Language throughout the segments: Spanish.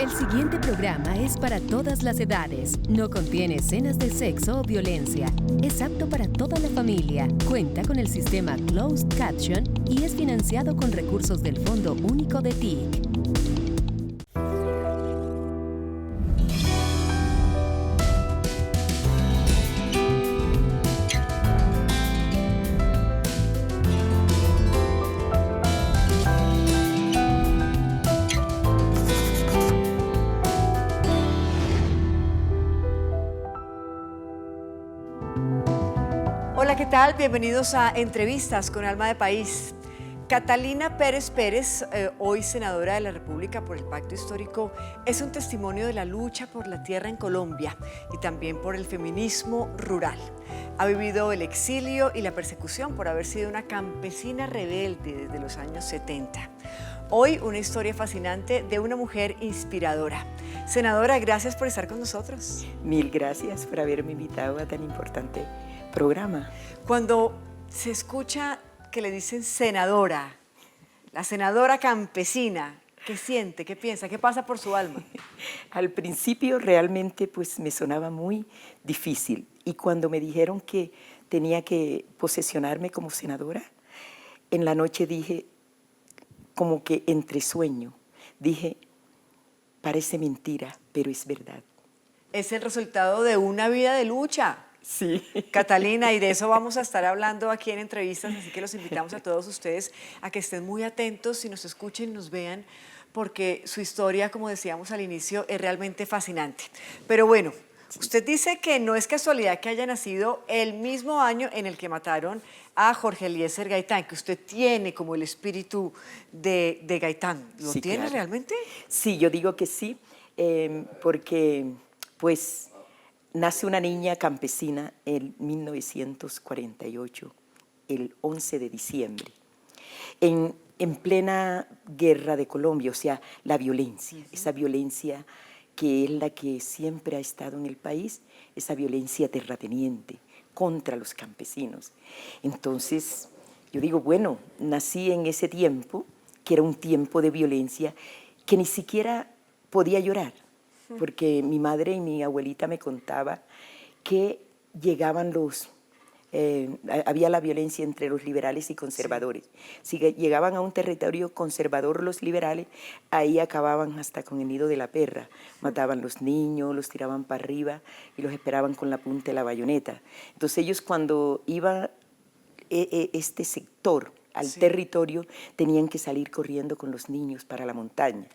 El siguiente programa es para todas las edades. No contiene escenas de sexo o violencia. Es apto para toda la familia. Cuenta con el sistema Closed Caption y es financiado con recursos del Fondo Único de TIC. Hola, ¿qué tal? Bienvenidos a Entrevistas con Alma de País. Catalina Pérez Pérez, hoy senadora de la República por el Pacto Histórico, es un testimonio de la lucha por la tierra en Colombia y también por el feminismo rural. Ha vivido el exilio y la persecución por haber sido una campesina rebelde desde los años 70. Hoy una historia fascinante de una mujer inspiradora. Senadora, gracias por estar con nosotros. Mil gracias por haberme invitado a tan importante programa. Cuando se escucha que le dicen senadora, la senadora campesina, ¿qué siente? ¿Qué piensa? ¿Qué pasa por su alma? Al principio realmente pues me sonaba muy difícil y cuando me dijeron que tenía que posesionarme como senadora, en la noche dije, como que entre sueño, dije, parece mentira, pero es verdad. Es el resultado de una vida de lucha. Sí. Catalina, y de eso vamos a estar hablando aquí en entrevistas, así que los invitamos a todos ustedes a que estén muy atentos y nos escuchen, nos vean, porque su historia, como decíamos al inicio, es realmente fascinante. Pero bueno, usted dice que no es casualidad que haya nacido el mismo año en el que mataron a Jorge Eliezer Gaitán, que usted tiene como el espíritu de Gaitán. ¿Lo Sí, tiene claro. realmente? Sí, yo digo que sí, porque pues nace una niña campesina en 1948, el 11 de diciembre, en plena guerra de Colombia, o sea, la violencia, esa violencia que es la que siempre ha estado en el país, esa violencia terrateniente contra los campesinos. Entonces, yo digo, bueno, nací en ese tiempo, que era un tiempo de violencia, que ni siquiera podía llorar, porque mi madre y mi abuelita me contaban que llegaban había la violencia entre los liberales y conservadores. Si llegaban a un territorio conservador los liberales, ahí acababan hasta con el nido de la perra. Mataban los niños, los tiraban para arriba y los esperaban con la punta de la bayoneta. Entonces ellos cuando iban este sector al territorio tenían que salir corriendo con los niños para la montaña.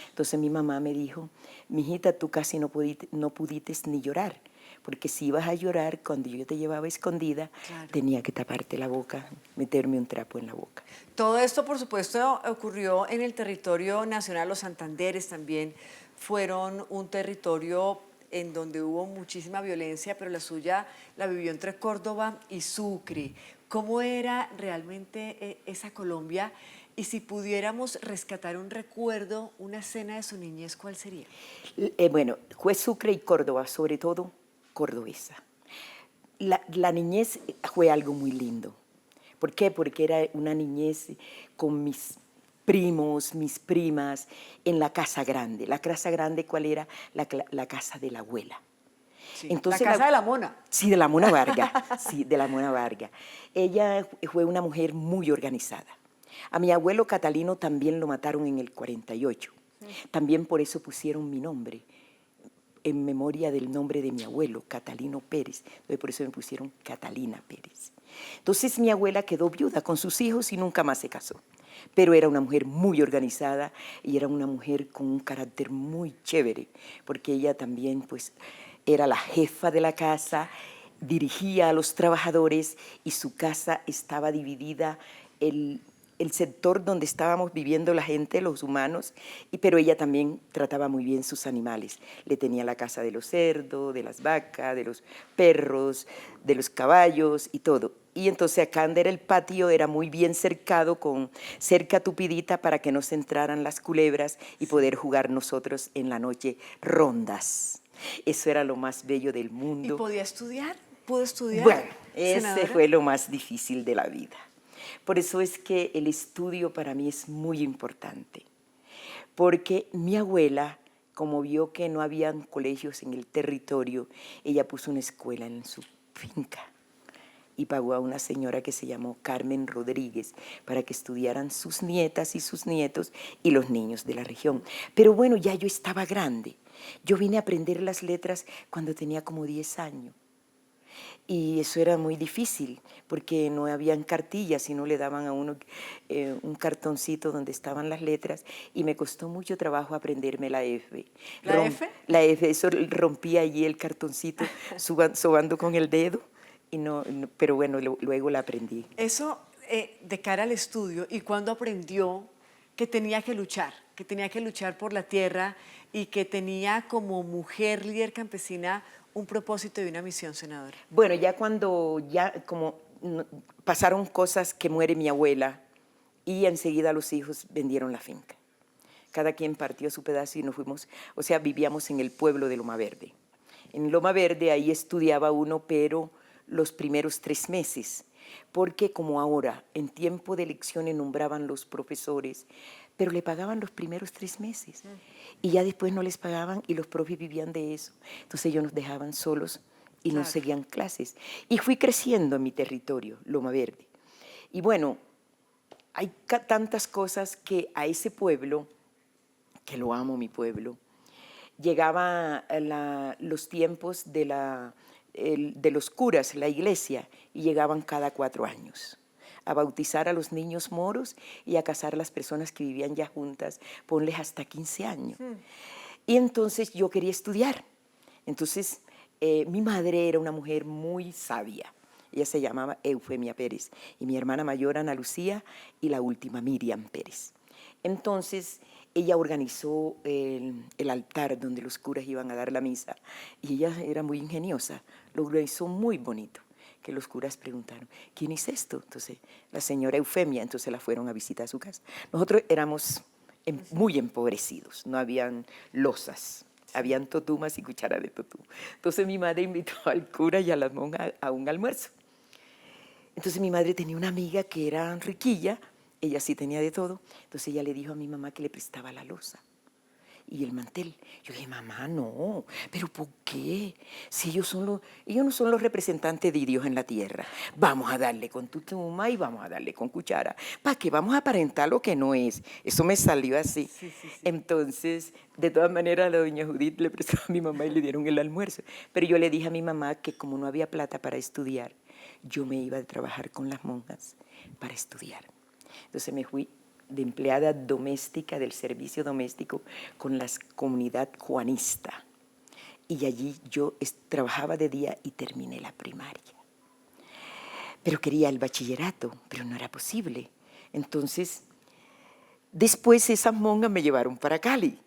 Entonces mi mamá me dijo, mijita, tú casi no pudiste ni llorar, porque si ibas a llorar, cuando yo te llevaba escondida, tenía que taparte la boca, meterme un trapo en la boca. Todo esto, por supuesto, ocurrió en el territorio nacional. Los Santanderes también fueron un territorio en donde hubo muchísima violencia, pero la suya la vivió entre Córdoba y Sucre. ¿Cómo era realmente esa Colombia? Y si pudiéramos rescatar un recuerdo, una escena de su niñez, ¿cuál sería? Bueno, fue Sucre y Córdoba, sobre todo cordobesa. La niñez fue algo muy lindo. ¿Por qué? Porque era una niñez con mis primos, mis primas, en la casa grande. La casa grande, ¿cuál era? La casa de la abuela. Sí, Entonces, la casa de la Mona. Sí, de la Mona Vargas. Sí, de la Mona Vargas. Ella fue una mujer muy organizada. A mi abuelo Catalino también lo mataron en el 48. También por eso pusieron mi nombre, en memoria del nombre de mi abuelo, Catalino Pérez. Entonces, por eso me pusieron Catalina Pérez. Entonces mi abuela quedó viuda con sus hijos y nunca más se casó. Pero era una mujer muy organizada y era una mujer con un carácter muy chévere, porque ella también pues era la jefa de la casa, dirigía a los trabajadores y su casa estaba dividida, el sector donde estábamos viviendo la gente, los humanos, pero ella también trataba muy bien sus animales. Le tenía la casa de los cerdos, de las vacas, de los perros, de los caballos y todo. Y entonces acá donde era el patio era muy bien cercado, con cerca tupidita para que no se entraran las culebras y poder jugar nosotros en la noche rondas. Eso era lo más bello del mundo. ¿Y podía estudiar? ¿Pudo estudiar? Bueno, ese senadora? fue lo más difícil de la vida. Por eso es que el estudio para mí es muy importante, porque mi abuela como vio que no habían colegios en el territorio, ella puso una escuela en su finca y pagó a una señora que se llamó Carmen Rodríguez para que estudiaran sus nietas y sus nietos y los niños de la región. Pero bueno, ya yo estaba grande. Yo vine a aprender las letras cuando tenía como 10 años. Y eso era muy difícil, porque no habían cartillas, sino le daban a uno un cartoncito donde estaban las letras, y me costó mucho trabajo aprenderme la F. ¿La F? La F, eso rompía allí el cartoncito, sobando con el dedo, pero bueno, luego la aprendí. Eso de cara al estudio, ¿y cuándo aprendió que tenía que luchar por la tierra y que tenía como mujer líder campesina un propósito y una misión, senadora? Bueno, ya cuando pasaron cosas, que muere mi abuela y enseguida los hijos vendieron la finca. Cada quien partió su pedazo y nos fuimos, o sea, vivíamos en el pueblo de Loma Verde. En Loma Verde ahí estudiaba uno, pero los primeros 3 meses, porque como ahora, en tiempo de elecciones nombraban los profesores, pero le pagaban los primeros 3 meses y ya después no les pagaban y los profes vivían de eso. Entonces ellos nos dejaban solos y no seguían clases. Y fui creciendo en mi territorio, Loma Verde. Y bueno, hay tantas cosas que a ese pueblo, que lo amo mi pueblo, llegaba los tiempos de los curas, la iglesia, y llegaban cada 4 años a bautizar a los niños moros y a casar a las personas que vivían ya juntas, ponles hasta 15 años. Y entonces yo quería estudiar. Entonces mi madre era una mujer muy sabia. Ella se llamaba Eufemia Pérez, y mi hermana mayor Ana Lucía, y la última Miriam Pérez. Entonces ella organizó el altar donde los curas iban a dar la misa, y ella era muy ingeniosa, lo organizó muy bonito, que los curas preguntaron, ¿quién es esto? Entonces, la señora Eufemia, entonces la fueron a visitar a su casa. Nosotros éramos muy empobrecidos, no habían losas, habían totumas y cuchara de totú. Entonces mi madre invitó al cura y a las monjas a un almuerzo. Entonces mi madre tenía una amiga que era riquilla, ella sí tenía de todo, entonces ella le dijo a mi mamá que le prestaba la loza y el mantel. Yo dije, mamá, no, ¿pero por qué? Si ellos no son los representantes de Dios en la tierra. Vamos a darle con tutuma y vamos a darle con cuchara. ¿Para qué vamos a aparentar lo que no es? Eso me salió así. Sí. Entonces, de todas maneras, la doña Judith le prestó a mi mamá y le dieron el almuerzo. Pero yo le dije a mi mamá que como no había plata para estudiar, yo me iba a trabajar con las monjas para estudiar. Entonces me fui de empleada doméstica del servicio doméstico con la comunidad juanista. Y allí yo trabajaba de día y terminé la primaria. Pero quería el bachillerato, pero no era posible. Entonces, después esas monjas me llevaron para Cali,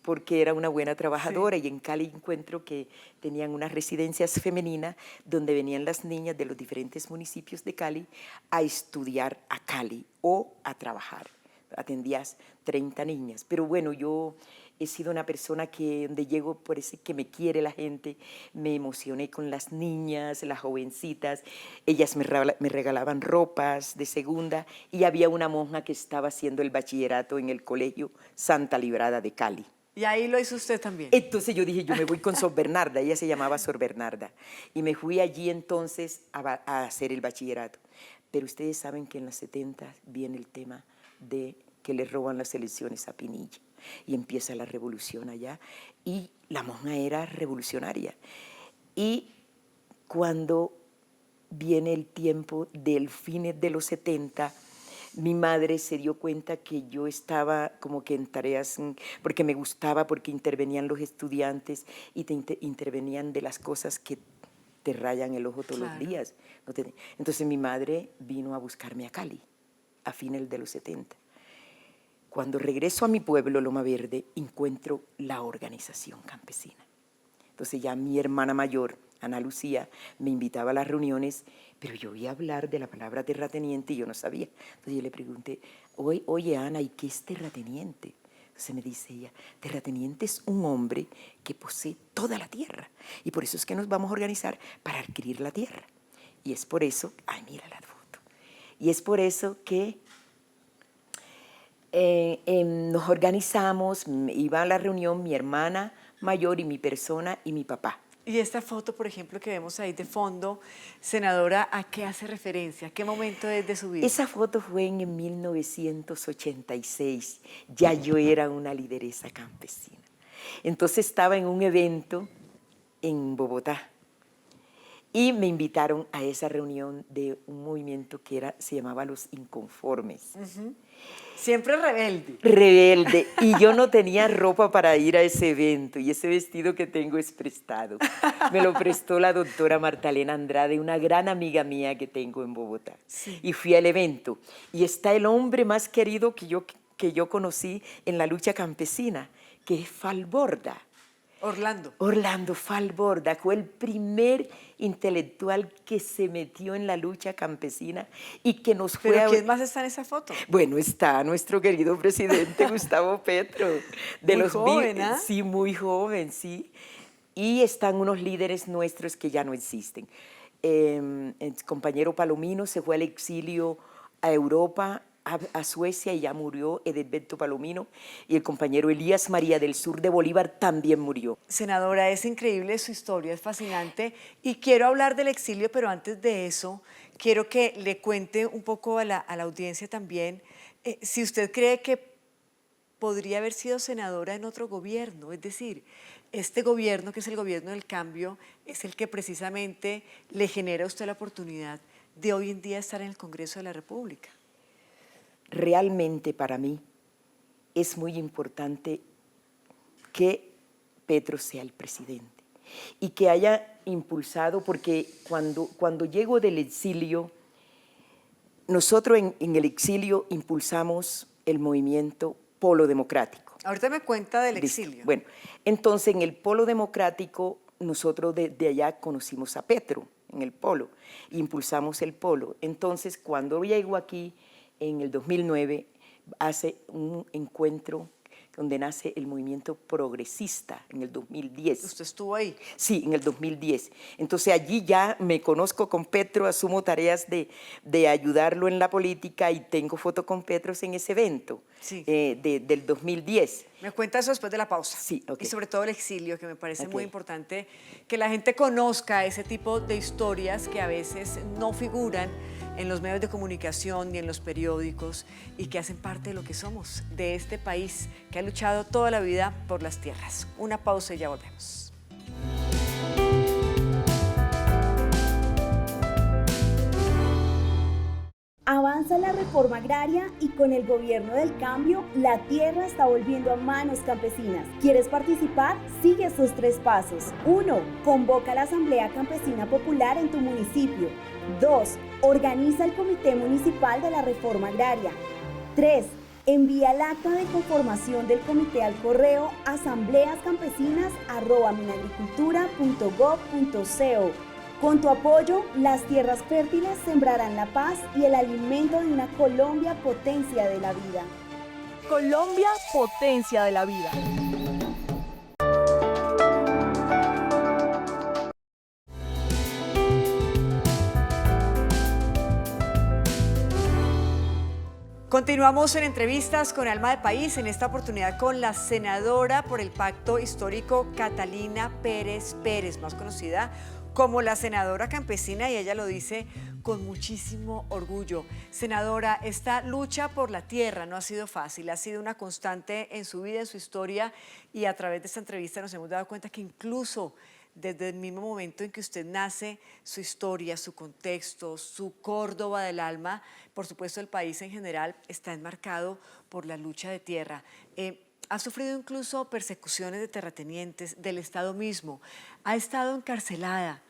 porque era una buena trabajadora, y en Cali encuentro que tenían unas residencias femeninas donde venían las niñas de los diferentes municipios de Cali a estudiar a Cali o a trabajar. Atendías 30 niñas, pero bueno, yo he sido una persona que donde llego parece que me quiere la gente, me emocioné con las niñas, las jovencitas, ellas me regalaban ropas de segunda, y había una monja que estaba haciendo el bachillerato en el colegio Santa Librada de Cali. Y ahí lo hizo usted también. Entonces yo dije, yo me voy con Sor Bernarda, ella se llamaba Sor Bernarda, y me fui allí entonces a hacer el bachillerato. Pero ustedes saben que en los 70 viene el tema de que le roban las elecciones a Pinilla, y empieza la revolución allá, y la monja era revolucionaria. Y cuando viene el tiempo del fines de los 70, mi madre se dio cuenta que yo estaba como que en tareas, porque me gustaba, porque intervenían los estudiantes y intervenían de las cosas que te rayan el ojo todos los días. Entonces mi madre vino a buscarme a Cali a fines de los 70. Cuando regreso a mi pueblo, Loma Verde, encuentro la organización campesina. Entonces ya mi hermana mayor, Ana Lucía, me invitaba a las reuniones, pero yo oía hablar de la palabra terrateniente y yo no sabía. Entonces yo le pregunté, oye Ana, ¿y qué es terrateniente? Entonces me dice ella, terrateniente es un hombre que posee toda la tierra, y por eso es que nos vamos a organizar para adquirir la tierra. Y es por eso, ay, mira la foto, y es por eso que Nos organizamos, iba a la reunión mi hermana mayor y mi persona y mi papá. Y esta foto, por ejemplo, que vemos ahí de fondo, senadora, ¿a qué hace referencia? ¿A qué momento es de su vida? Esa foto fue en 1986. Ya yo era una lideresa campesina. Entonces estaba en un evento en Bogotá y me invitaron a esa reunión de un movimiento que se llamaba Los Inconformes. Siempre rebelde. Rebelde. Y yo no tenía ropa para ir a ese evento y ese vestido que tengo es prestado. Me lo prestó la doctora Martalena Andrade, una gran amiga mía que tengo en Bogotá. Sí. Y fui al evento. Y está el hombre más querido que yo conocí en la lucha campesina, que es Falborda. Orlando Falborda fue el primer intelectual que se metió en la lucha campesina y que nos fue ¿Pero quién más está en esa foto? Bueno, está nuestro querido presidente Gustavo Petro. Muy joven, ¿ah? Sí, muy joven, sí. Y están unos líderes nuestros que ya no existen. El compañero Palomino se fue al exilio a Europa, a Suecia, y ya murió Edilberto Palomino, y el compañero Elías María del Sur de Bolívar también murió. Senadora, es increíble su historia, es fascinante, y quiero hablar del exilio, pero antes de eso, quiero que le cuente un poco a la audiencia también, si usted cree que podría haber sido senadora en otro gobierno, es decir, este gobierno, que es el gobierno del cambio, es el que precisamente le genera a usted la oportunidad de hoy en día estar en el Congreso de la República. Realmente para mí es muy importante que Petro sea el presidente y que haya impulsado, porque cuando llego del exilio, nosotros en el exilio impulsamos el movimiento Polo Democrático. Ahorita me cuenta del Listo. exilio. Bueno, entonces en el Polo Democrático nosotros de allá conocimos a Petro, en el Polo, impulsamos el Polo. Entonces cuando llego aquí, en el 2009, hace un encuentro donde nace el movimiento progresista, en el 2010. ¿Usted estuvo ahí? Sí, en el 2010. Entonces allí ya me conozco con Petro, asumo tareas de ayudarlo en la política y tengo foto con Petro en ese evento, sí. Del 2010. Me cuenta eso después de la pausa. Sí, okay. Y sobre todo el exilio, que me parece muy importante que la gente conozca ese tipo de historias que a veces no figuran en los medios de comunicación ni en los periódicos y que hacen parte de lo que somos, de este país que ha luchado toda la vida por las tierras. Una pausa y ya volvemos. Avanza la reforma agraria y con el gobierno del cambio, la tierra está volviendo a manos campesinas. ¿Quieres participar? Sigue estos 3 pasos. 1. Convoca a la Asamblea Campesina Popular en tu municipio. 2. Organiza el Comité Municipal de la Reforma Agraria. 3. Envía el acta de conformación del comité al correo asambleascampesinas@minagricultura.gov.co. Con tu apoyo, las tierras fértiles sembrarán la paz y el alimento de una Colombia potencia de la vida. Colombia, potencia de la vida. Continuamos en entrevistas con Alma de País, en esta oportunidad con la senadora por el Pacto Histórico Catalina Pérez Pérez, más conocida como la senadora campesina, y ella lo dice con muchísimo orgullo. Senadora, esta lucha por la tierra no ha sido fácil, ha sido una constante en su vida, en su historia, y a través de esta entrevista nos hemos dado cuenta que incluso desde el mismo momento en que usted nace, su historia, su contexto, su Córdoba del alma, por supuesto el país en general, está enmarcado por la lucha de tierra. Ha sufrido incluso persecuciones de terratenientes, del Estado mismo, ha estado encarcelada.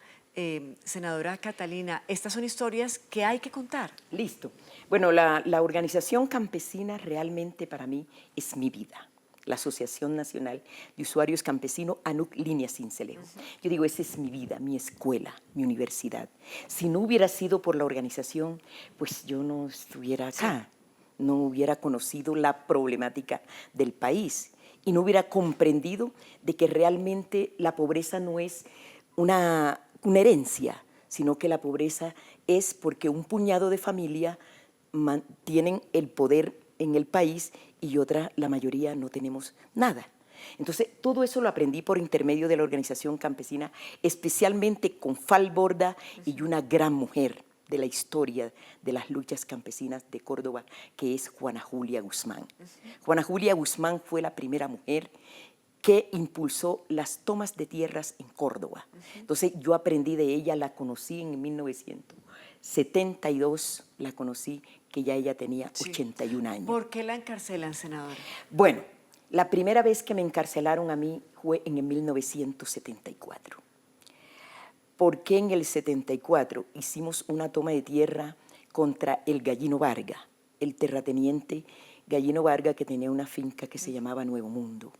Senadora Catalina, estas son historias que hay que contar. Listo. Bueno, la organización campesina realmente para mí es mi vida. La Asociación Nacional de Usuarios Campesinos, ANUC Línea Sincelejo. Yo digo, esa es mi vida, mi escuela, mi universidad. Si no hubiera sido por la organización, pues yo no estuviera acá, no hubiera conocido la problemática del país y no hubiera comprendido de que realmente la pobreza no es una herencia, sino que la pobreza es porque un puñado de familias tienen el poder en el país y otra, la mayoría, no tenemos nada. Entonces, todo eso lo aprendí por intermedio de la organización campesina, especialmente con Fal Borda y una gran mujer de la historia de las luchas campesinas de Córdoba, que es Juana Julia Guzmán. Juana Julia Guzmán fue la primera mujer que impulsó las tomas de tierras en Córdoba. Entonces, yo aprendí de ella, la conocí en 1972, la conocí, que ya ella tenía 81 años. ¿Por qué la encarcelan, senadora? Bueno, la primera vez que me encarcelaron a mí fue en el 1974. Porque en el 74 hicimos una toma de tierra contra el Gallino Varga, el terrateniente Gallino Varga, que tenía una finca que se llamaba Nuevo Mundo.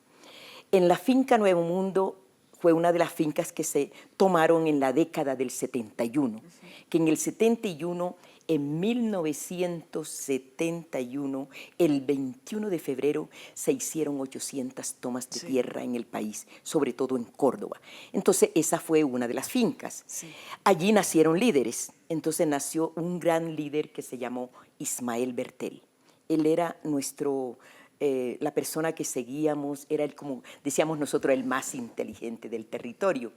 En la finca Nuevo Mundo fue una de las fincas que se tomaron en la década del 71, que en el 71, en 1971, el 21 de febrero, se hicieron 800 tomas de tierra en el país, sobre todo en Córdoba. Entonces, esa fue una de las fincas. Sí. Allí nacieron líderes. Entonces, nació un gran líder que se llamó Ismael Bertel. Él era nuestro... la persona que seguíamos, era como decíamos nosotros, el más inteligente del territorio.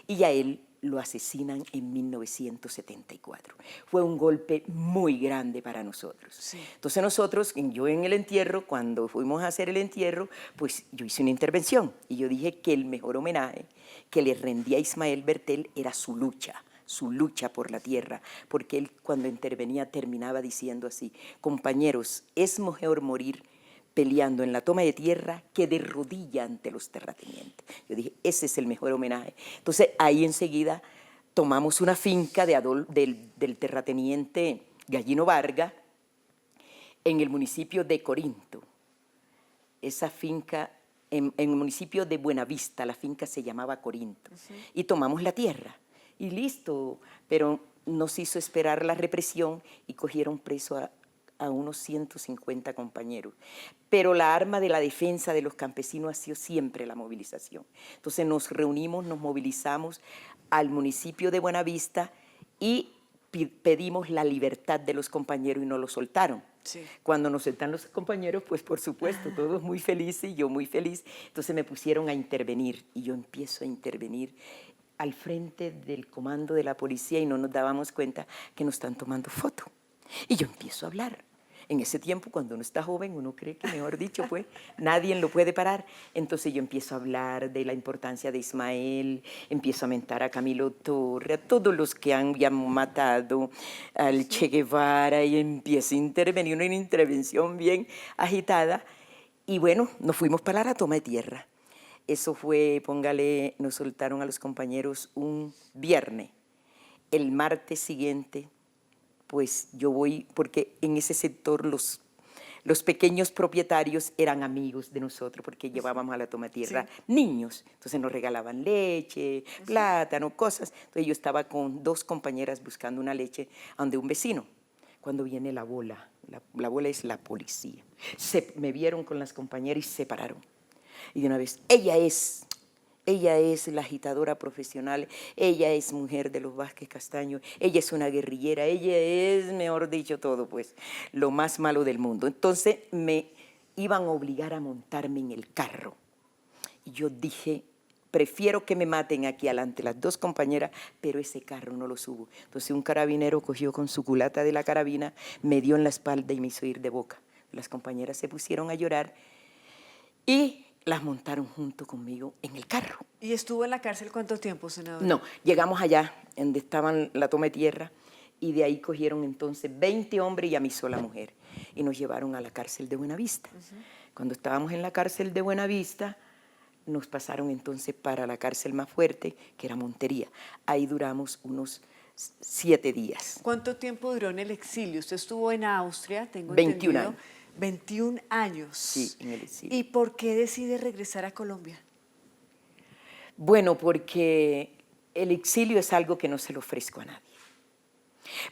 Y a él lo asesinan en 1974. Fue un golpe muy grande para nosotros. Sí. Entonces nosotros, yo en el entierro, cuando fuimos a hacer el entierro, pues yo hice una intervención y yo dije que el mejor homenaje que le rendía a Ismael Bertel era su lucha por la tierra, porque él cuando intervenía terminaba diciendo así: compañeros, es mejor morir peleando en la toma de tierra que de rodilla ante los terratenientes. Yo dije, ese es el mejor homenaje. Entonces, ahí enseguida tomamos una finca del terrateniente Gallino Varga en el municipio de Corinto. Esa finca, en el municipio de Buenavista, la finca se llamaba Corinto. Y tomamos la tierra. Y listo, pero nos hizo esperar la represión y cogieron preso a unos 150 compañeros. Pero la arma de la defensa de los campesinos ha sido siempre la movilización. Entonces nos reunimos, nos movilizamos al municipio de Buenavista y pedimos la libertad de los compañeros y nos lo soltaron. Sí. Cuando nos soltan los compañeros, pues por supuesto, todos muy felices y yo muy feliz. Entonces me pusieron a intervenir y yo empiezo a intervenir al frente del comando de la policía y no nos dábamos cuenta que nos están tomando foto. Y yo empiezo a hablar. En ese tiempo, cuando uno está joven, uno cree que, mejor dicho, pues, nadie lo puede parar. Entonces yo empiezo a hablar de la importancia de Ismael, empiezo a mentar a Camilo Torre, a todos los que han ya matado al Che Guevara, y empiezo a intervenir, una intervención bien agitada. Y bueno, nos fuimos para la toma de tierra. Eso fue, póngale, nos soltaron a los compañeros un viernes. El martes siguiente, pues yo voy, porque en ese sector los pequeños propietarios eran amigos de nosotros, porque llevábamos a la toma de tierra niños. Entonces nos regalaban leche, plátano, cosas. Entonces yo estaba con 2 compañeras buscando una leche donde un vecino. Cuando viene la bola, la bola es la policía. Me vieron con las compañeras y se pararon. Y de una vez, ella es la agitadora profesional, ella es mujer de los Vázquez Castaño, ella es una guerrillera, ella es, mejor dicho, todo, pues, lo más malo del mundo. Entonces me iban a obligar a montarme en el carro. Y yo dije, prefiero que me maten aquí adelante las 2 compañeras, pero ese carro no lo subo. Entonces un carabinero cogió con su culata de la carabina, me dio en la espalda y me hizo ir de boca. Las compañeras se pusieron a llorar y las montaron junto conmigo en el carro. ¿Y estuvo en la cárcel cuánto tiempo, senadora? No, llegamos allá, donde estaban la toma de tierra, y de ahí cogieron entonces 20 hombres y a mí sola mujer, y nos llevaron a la cárcel de Buenavista. Cuando estábamos en la cárcel de Buenavista, nos pasaron entonces para la cárcel más fuerte, que era Montería. Ahí duramos unos 7 días. ¿Cuánto tiempo duró en el exilio? Usted estuvo en Austria, tengo 21 entendido. años. 21 años. Sí, en el exilio. ¿Y por qué decide regresar a Colombia? Bueno, porque el exilio es algo que no se lo ofrezco a nadie.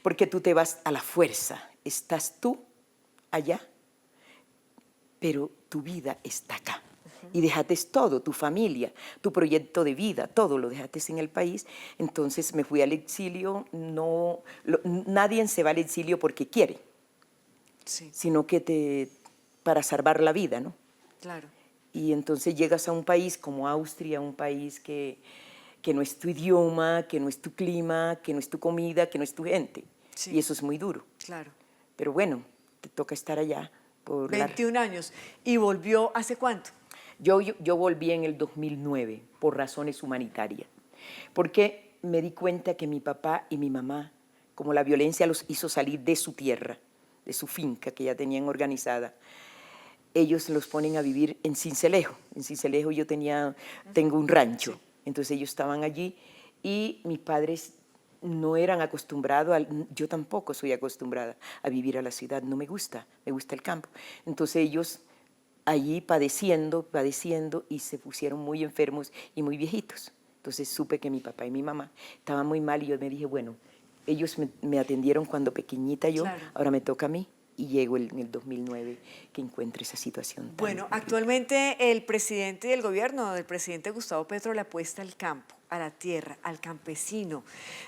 Porque tú te vas a la fuerza. Estás tú allá, pero tu vida está acá. Y dejaste todo, tu familia, tu proyecto de vida, todo lo dejaste en el país. Entonces me fui al exilio. Nadie se va al exilio porque quiere. Sí. Sino que para salvar la vida, ¿no? Claro. Y entonces llegas a un país como Austria, un país que no es tu idioma, que no es tu clima, que no es tu comida, que no es tu gente. Sí. Y eso es muy duro. Claro. Pero bueno, te toca estar allá. 21 años. ¿Y volvió hace cuánto? Yo volví en el 2009 por razones humanitarias, porque me di cuenta que mi papá y mi mamá, como la violencia los hizo salir de su tierra, de su finca que ya tenían organizada, ellos los ponen a vivir en Sincelejo. En Sincelejo yo tengo un rancho, sí. Entonces ellos estaban allí y mis padres no eran acostumbrados, yo tampoco soy acostumbrada a vivir a la ciudad, no me gusta el campo. Entonces ellos allí padeciendo y se pusieron muy enfermos y muy viejitos. Entonces supe que mi papá y mi mamá estaban muy mal y yo me dije, bueno, ellos me atendieron cuando pequeñita yo, claro. Ahora me toca a mí. Y llego en el 2009 que encuentro esa situación. Bueno, actualmente el presidente y el gobierno del presidente Gustavo Petro le apuesta al campo, a la tierra, al campesino,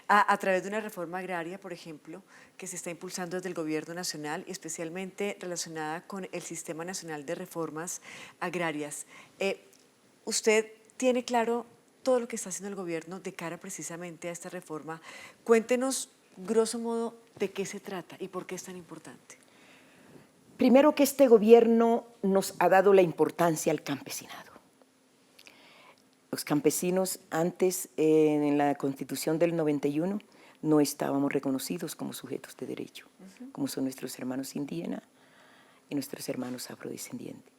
a través de una reforma agraria, por ejemplo, que se está impulsando desde el gobierno nacional y especialmente relacionada con el Sistema Nacional de Reformas Agrarias. ¿Usted tiene claro todo lo que está haciendo el gobierno de cara precisamente a esta reforma? Cuéntenos, grosso modo, de qué se trata y por qué es tan importante. Primero que este gobierno nos ha dado la importancia al campesinado. Los campesinos antes, en la Constitución del 91, no estábamos reconocidos como sujetos de derecho, como son nuestros hermanos indígenas y nuestros hermanos afrodescendientes.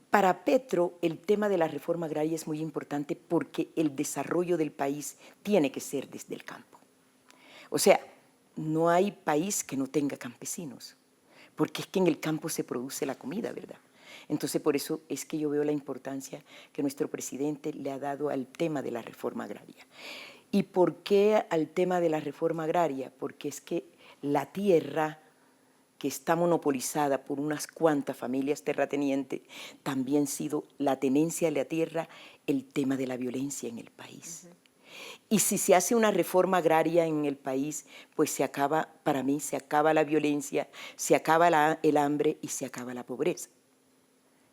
Para Petro, el tema de la reforma agraria es muy importante porque el desarrollo del país tiene que ser desde el campo. O sea, no hay país que no tenga campesinos, porque es que en el campo se produce la comida, ¿verdad? Entonces, por eso es que yo veo la importancia que nuestro presidente le ha dado al tema de la reforma agraria. ¿Y por qué al tema de la reforma agraria? Porque es que la tierra que está monopolizada por unas cuantas familias terratenientes, también ha sido la tenencia de la tierra el tema de la violencia en el país. Y si se hace una reforma agraria en el país, pues se acaba, para mí, se acaba la violencia, se acaba el hambre y se acaba la pobreza.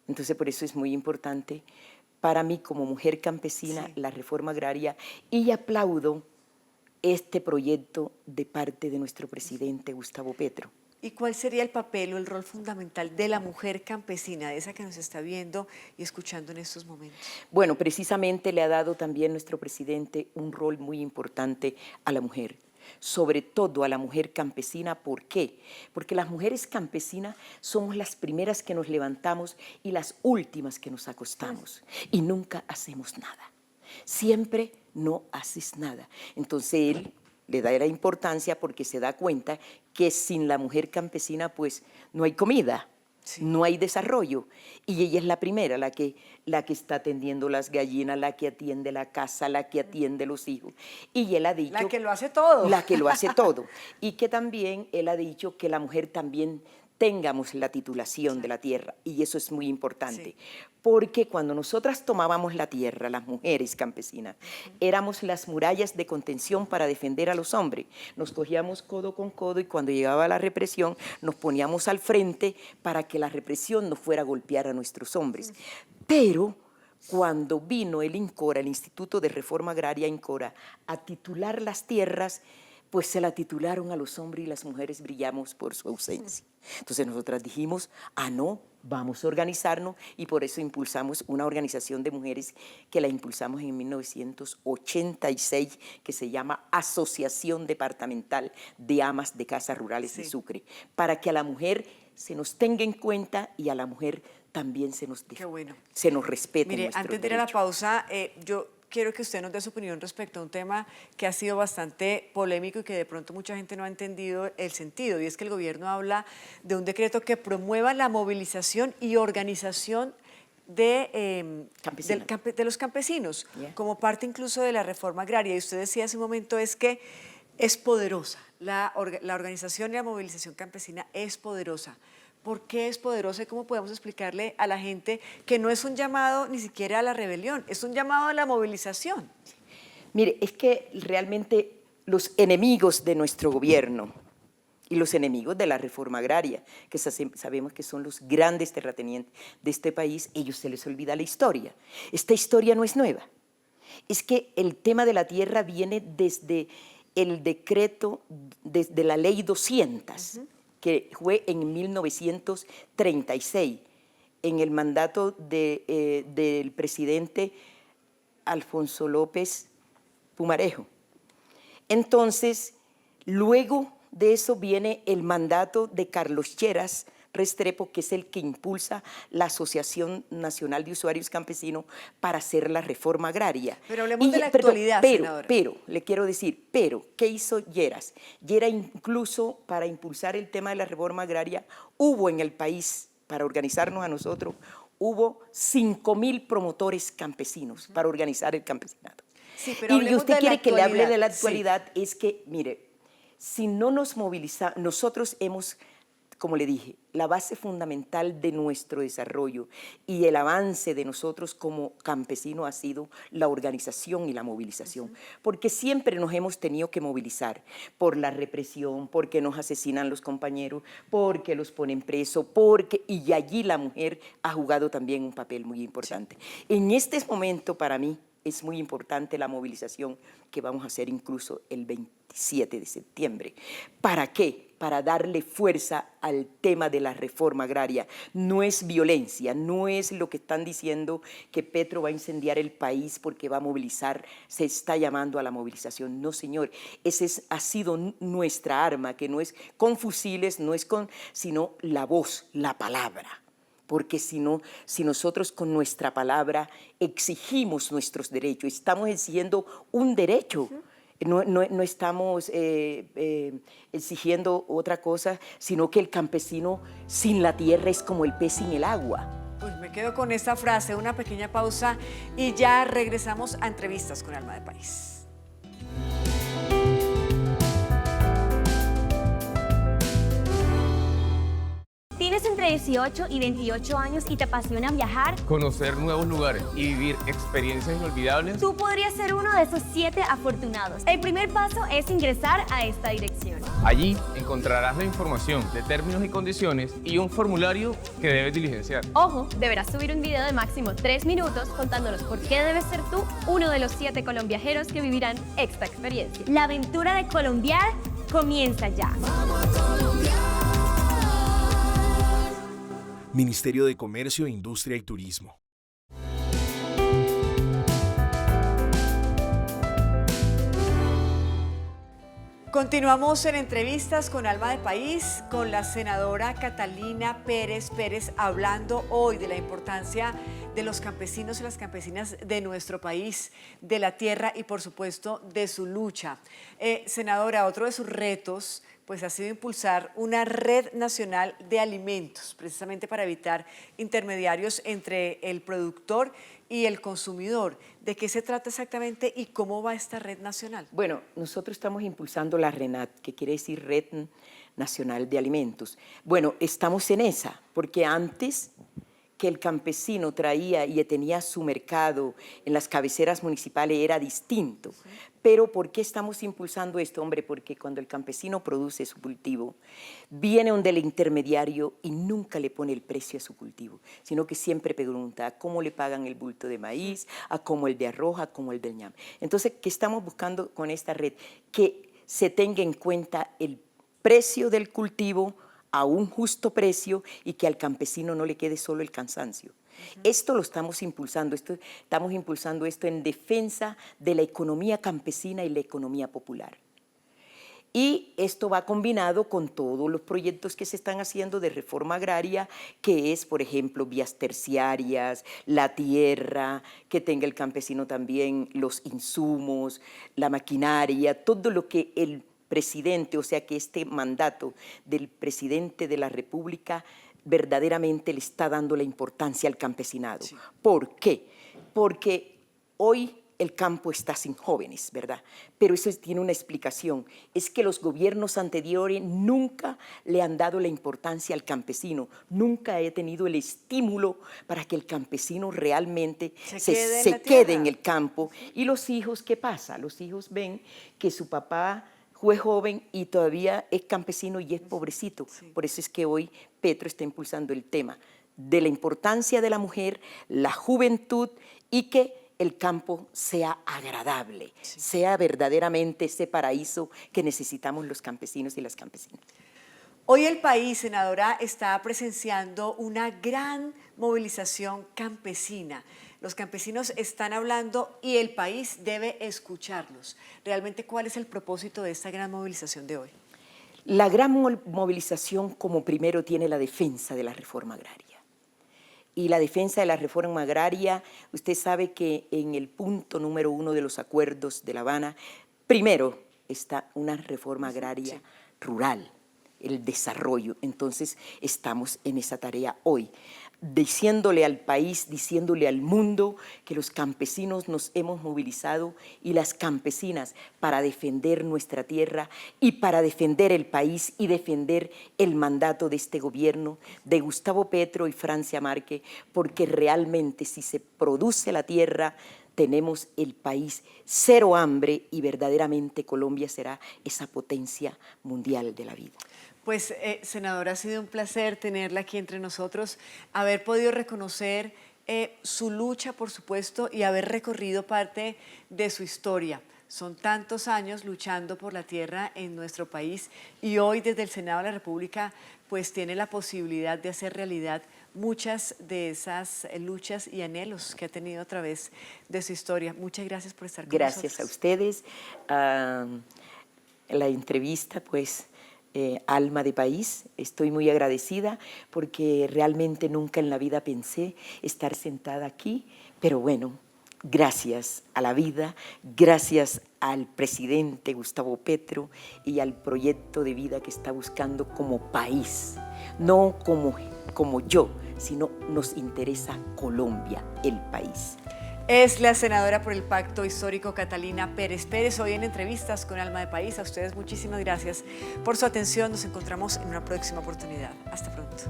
Entonces, por eso es muy importante para mí, como mujer campesina, sí, la reforma agraria, y aplaudo este proyecto de parte de nuestro presidente Gustavo Petro. ¿Y cuál sería el papel o el rol fundamental de la mujer campesina, de esa que nos está viendo y escuchando en estos momentos? Bueno, precisamente le ha dado también nuestro presidente un rol muy importante a la mujer, sobre todo a la mujer campesina. ¿Por qué? Porque las mujeres campesinas somos las primeras que nos levantamos y las últimas que nos acostamos y nunca hacemos nada. Siempre no haces nada. Entonces él le da la importancia porque se da cuenta que sin la mujer campesina pues no hay comida, sí, no hay desarrollo. Y ella es la primera, la que está atendiendo las gallinas, la que atiende la casa, la que atiende los hijos. Y él ha dicho... La que lo hace todo. La que lo hace todo. Y que también él ha dicho que la mujer también tengamos la titulación, sí, de la tierra, y eso es muy importante, sí, porque cuando nosotras tomábamos la tierra, las mujeres campesinas, éramos las murallas de contención para defender a los hombres. Nos cogíamos codo con codo y cuando llegaba la represión nos poníamos al frente para que la represión no fuera a golpear a nuestros hombres. Pero cuando vino el INCORA, el Instituto de Reforma Agraria INCORA, a titular las tierras, pues se la titularon a los hombres y las mujeres brillamos por su ausencia. Entonces nosotras dijimos, no, vamos a organizarnos, y por eso impulsamos una organización de mujeres que la impulsamos en 1986, que se llama Asociación Departamental de Amas de Casas Rurales, sí, de Sucre, para que a la mujer se nos tenga en cuenta y a la mujer también se nos respete. Mire, antes de ir a la pausa, yo quiero que usted nos dé su opinión respecto a un tema que ha sido bastante polémico y que de pronto mucha gente no ha entendido el sentido, y es que el gobierno habla de un decreto que promueva la movilización y organización de los campesinos, yeah, como parte incluso de la reforma agraria. Y usted decía hace un momento es que es poderosa, la organización y la movilización campesina es poderosa. ¿Por qué es poderosa y cómo podemos explicarle a la gente que no es un llamado ni siquiera a la rebelión, es un llamado a la movilización? Mire, es que realmente los enemigos de nuestro gobierno, y los enemigos de la reforma agraria, que sabemos que son los grandes terratenientes de este país, ellos se les olvida la historia. Esta historia no es nueva. Es que el tema de la tierra viene desde el decreto, desde la ley 200, que fue en 1936, en el mandato del presidente Alfonso López Pumarejo. Entonces, luego de eso viene el mandato de Carlos Lleras Restrepo, que es el que impulsa la Asociación Nacional de Usuarios Campesinos para hacer la reforma agraria. Pero hablemos de la actualidad, senadora. Pero, le quiero decir, ¿qué hizo Lleras? Lleras incluso para impulsar el tema de la reforma agraria, hubo en el país, para organizarnos a nosotros, hubo 5.000 promotores campesinos para organizar el campesinado. Sí, pero y usted quiere que le hable de la actualidad, sí. es que, mire, si no nos movilizamos, nosotros hemos, como le dije, la base fundamental de nuestro desarrollo y el avance de nosotros como campesinos ha sido la organización y la movilización, porque siempre nos hemos tenido que movilizar por la represión, porque nos asesinan los compañeros, porque los ponen presos, y allí la mujer ha jugado también un papel muy importante. En este momento, para mí, es muy importante la movilización que vamos a hacer incluso el 27 de septiembre. ¿Para qué? Para darle fuerza al tema de la reforma agraria. No es violencia, no es lo que están diciendo que Petro va a incendiar el país porque va a movilizar, se está llamando a la movilización. No, señor, ha sido nuestra arma, que no es con fusiles, sino la voz, la palabra. Porque si nosotros con nuestra palabra exigimos nuestros derechos, estamos exigiendo un derecho, no estamos exigiendo otra cosa, sino que el campesino sin la tierra es como el pez sin el agua. Pues me quedo con esta frase, una pequeña pausa y ya regresamos a Entrevistas con Alma de País. ¿Tienes entre 18 y 28 años y te apasiona viajar? Conocer nuevos lugares y vivir experiencias inolvidables. Tú podrías ser uno de esos 7 afortunados. El primer paso es ingresar a esta dirección. Allí encontrarás la información de términos y condiciones y un formulario que debes diligenciar. Ojo, deberás subir un video de máximo 3 minutos contándonos por qué debes ser tú uno de los 7 colombiajeros que vivirán esta experiencia. La aventura de colombiar comienza ya. ¡Vamos a colombiar! Ministerio de Comercio, Industria y Turismo. Continuamos en Entrevistas con Alma de País con la senadora Catalina Pérez Pérez, hablando hoy de la importancia de los campesinos y las campesinas de nuestro país, de la tierra y por supuesto de su lucha. Senadora, otro de sus retos pues ha sido impulsar una red nacional de alimentos, precisamente para evitar intermediarios entre el productor y el consumidor. ¿De qué se trata exactamente y cómo va esta red nacional? Bueno, nosotros estamos impulsando la RENAT, que quiere decir Red Nacional de Alimentos. Bueno, estamos en esa, porque antes que el campesino traía y tenía su mercado en las cabeceras municipales era distinto. Sí. Pero ¿por qué estamos impulsando esto, hombre? Porque cuando el campesino produce su cultivo, viene donde el intermediario y nunca le pone el precio a su cultivo, sino que siempre pregunta a cómo le pagan el bulto de maíz, a cómo el de arroz, a cómo el del ñame. Entonces, ¿qué estamos buscando con esta red? Que se tenga en cuenta el precio del cultivo a un justo precio y que al campesino no le quede solo el cansancio. Esto lo estamos impulsando, esto en defensa de la economía campesina y la economía popular. Y esto va combinado con todos los proyectos que se están haciendo de reforma agraria, que es, por ejemplo, vías terciarias, la tierra, que tenga el campesino también los insumos, la maquinaria, todo lo que el presidente, o sea que este mandato del presidente de la República verdaderamente le está dando la importancia al campesinado. Sí. ¿Por qué? Porque hoy el campo está sin jóvenes, ¿verdad? Pero eso tiene una explicación. Es que los gobiernos anteriores nunca le han dado la importancia al campesino, nunca he tenido el estímulo para que el campesino realmente se quede en el campo. Y los hijos, ¿qué pasa? Los hijos ven que su papá fue joven y todavía es campesino y es pobrecito. Sí. Por eso es que hoy Petro está impulsando el tema de la importancia de la mujer, la juventud y que el campo sea agradable, sea verdaderamente ese paraíso que necesitamos los campesinos y las campesinas. Hoy el país, senadora, está presenciando una gran movilización campesina. Los campesinos están hablando y el país debe escucharlos. Realmente, ¿cuál es el propósito de esta gran movilización de hoy? La gran movilización como primero tiene la defensa de la reforma agraria. Y la defensa de la reforma agraria, usted sabe que en el punto número 1 de los acuerdos de La Habana, primero está una reforma agraria rural, el desarrollo. Entonces estamos en esa tarea hoy, diciéndole al país, diciéndole al mundo que los campesinos nos hemos movilizado y las campesinas para defender nuestra tierra y para defender el país y defender el mandato de este gobierno de Gustavo Petro y Francia Márquez, porque realmente si se produce la tierra tenemos el país cero hambre y verdaderamente Colombia será esa potencia mundial de la vida. Pues, senadora, ha sido un placer tenerla aquí entre nosotros, haber podido reconocer su lucha, por supuesto, y haber recorrido parte de su historia. Son tantos años luchando por la tierra en nuestro país y hoy desde el Senado de la República pues tiene la posibilidad de hacer realidad muchas de esas luchas y anhelos que ha tenido a través de su historia. Muchas gracias por estar con nosotros. Gracias a ustedes. La entrevista, pues, Alma de País, estoy muy agradecida porque realmente nunca en la vida pensé estar sentada aquí, pero bueno, gracias a la vida, gracias al presidente Gustavo Petro y al proyecto de vida que está buscando como país, no como yo, sino nos interesa Colombia, el país. Es la senadora por el Pacto Histórico Catalina Pérez Pérez, hoy en Entrevistas con Alma de País. A ustedes muchísimas gracias por su atención. Nos encontramos en una próxima oportunidad. Hasta pronto.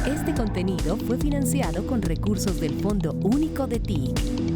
Este contenido fue financiado con recursos del Fondo Único de TIC.